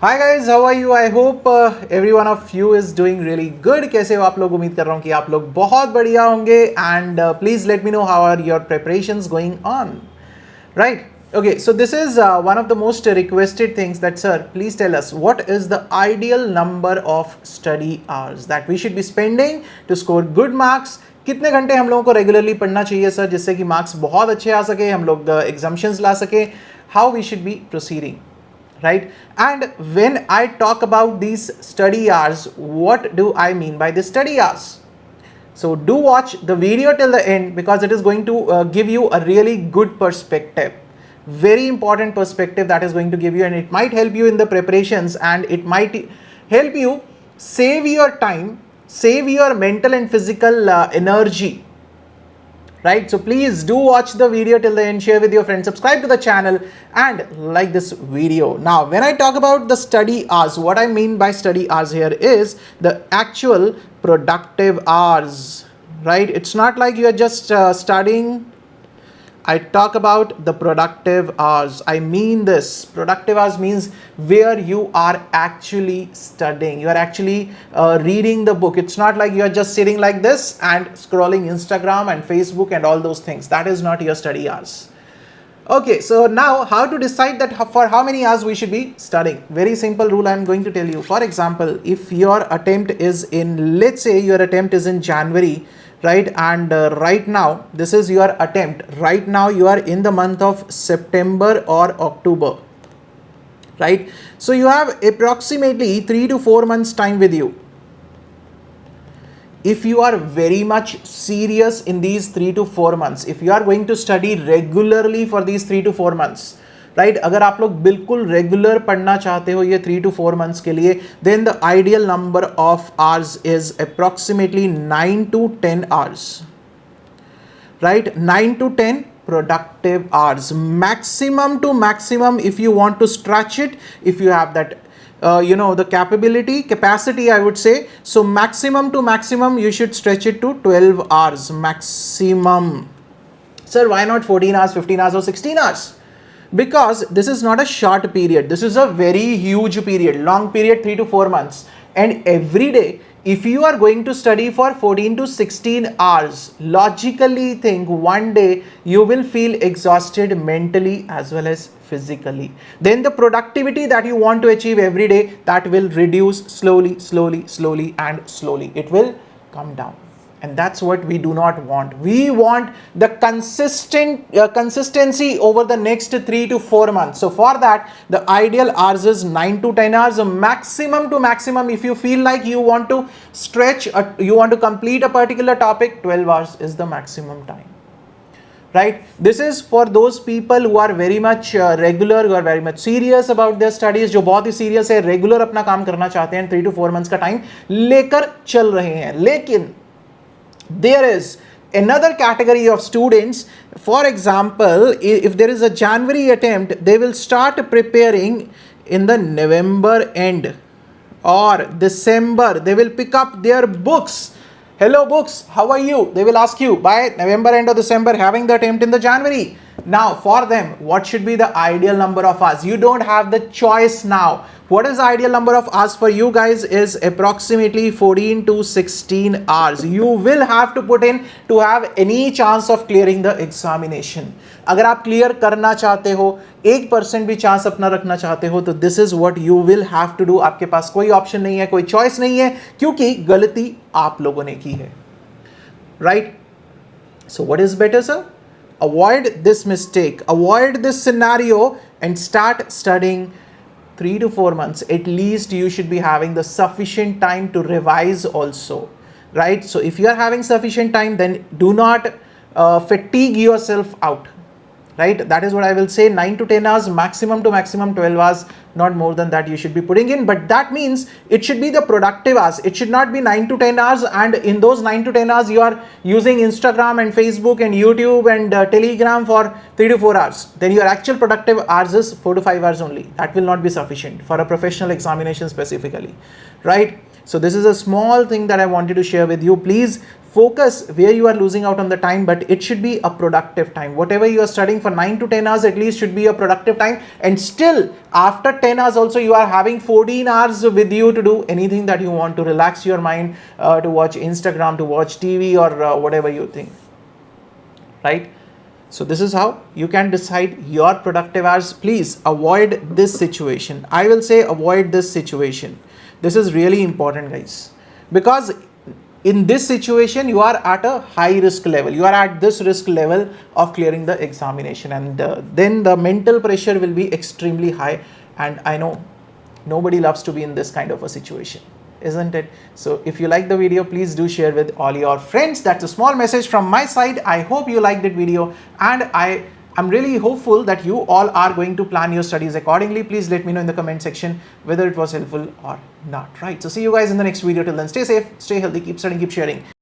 Hi guys, how are you? I hope every one of you is doing really good. कैसे हो आप लोग? उम्मीद कर रहा हूँ कि आप लोग बहुत बढ़िया होंगे. And please let me know how are your preparations going on. Right? Okay, so this is one of the most requested things that sir, please tell us what is the ideal number of study hours that we should be spending to score good marks. कितने घंटे हम लोगों को regularly पढ़ना चाहिए sir जिससे कि marks बहुत अच्छे आ सके, हम लोग एग्जाम्शंस ला सके. How we should be proceeding, right? And when I talk about these study hours, what do I mean by the study hours? So do watch the video till the end because it is going to give you a really good perspective, very important perspective that is going to give you, and it might help you in the preparations, and it might help you save your time, save your mental and physical energy. Right, so please do watch the video till the end, share with your friends, subscribe to the channel and like this video. Now when I talk about the study hours, what I mean by study hours here is the actual productive hours, right? It's not like you are just studying. I talk about the productive hours. I mean this. Productive hours means where you are actually studying. You are actually reading the book. It's not like you are just sitting like this and scrolling Instagram and Facebook and all those things. That is not your study hours. Okay, so now how to decide that for how many hours we should be studying? Very simple rule I am going to tell you. For example, if your attempt is in, let's say your attempt is in January, right, and right now this is your attempt, right now you are in the month of September or October, right? So you have approximately 3 to 4 months time with you. If you are very much serious in these 3 to 4 months, if you are going to study regularly for these 3 to 4 months, right अगर आप लोग बिल्कुल regular पढ़ना चाहते हो ये 3 to 4 months के लिए, then the ideal number of hours is approximately 9 to 10 hours, right? 9 to 10 productive hours, maximum to maximum. If you want to stretch it, if you have that the capacity I would say, so maximum to maximum you should stretch it to 12 hours maximum. Sir, why not 14 hours, 15 hours or 16 hours? Because this is not a short period, this is a very huge period, long period, 3 to 4 months, and every day if you are going to study for 14 to 16 hours, logically think one day you will feel exhausted mentally as well as physically. Then the productivity that you want to achieve every day, that will reduce slowly and slowly it will come down. And that's what we do not want. We want the consistency over the next 3 to 4 months. So for that, the ideal hours is 9 to 10 hours, maximum to maximum. If you feel like you want to stretch, you want to complete a particular topic, 12 hours is the maximum time. Right? This is for those people who are very much regular, who are very much serious about their studies, जो बहुत ही serious है, regular अपना काम करना चाहते हैं, 3 to 4 months का time लेकर चल रहे हैं. लेकिन there is another category of students. For example, if there is a January attempt, they will start preparing in the November end or December. They will pick up their books. Hello books, how are you? They will ask you by November end or December, having the attempt in the January. Now for them, what should be the ideal number of hours? You don't have the choice now. What is the ideal number of hours for you guys is approximately 14 to 16 hours. You will have to put in to have any chance of clearing the examination. अगर आप clear करना चाहते हो, 1% भी chance अपना रखना चाहते हो, तो this is what you will have to do. आपके पास कोई ऑप्शन नहीं है, कोई चॉइस नहीं है, क्योंकि गलती आप लोगों ने की है. Right? So what is better, sir? Avoid this mistake, avoid this scenario and start studying 3 to 4 months. At least you should be having the sufficient time to revise also, right? So if you are having sufficient time, then do not fatigue yourself out, right? That is what I will say. 9 to 10 hours, maximum to maximum 12 hours, not more than that you should be putting in. But that means it should be the productive hours. It should not be 9 to 10 hours and in those 9 to 10 hours you are using Instagram and Facebook and YouTube and Telegram for 3 to 4 hours. Then your actual productive hours is 4 to 5 hours only. That will not be sufficient for a professional examination specifically, right? So this is a small thing that I wanted to share with you. Please focus where you are losing out on the time, but it should be a productive time. Whatever you are studying for 9 to 10 hours at least should be a productive time, and still after 10 hours also you are having 14 hours with you to do anything that you want, to relax your mind, to watch Instagram, to watch TV, or whatever you think, right? So this is how you can decide your productive hours. Please avoid this situation. I will say avoid this situation. This is really important, guys, because in this situation you are at a high risk level. You are at this risk level of clearing the examination, and then the mental pressure will be extremely high, and I know nobody loves to be in this kind of a situation, isn't it? So if you like the video, please do share with all your friends. That's a small message from my side. I hope you liked that video, and I'm really hopeful that you all are going to plan your studies accordingly. Please let me know in the comment section whether it was helpful or not, right? So see you guys in the next video. Till then, stay safe, stay healthy, keep studying, keep sharing.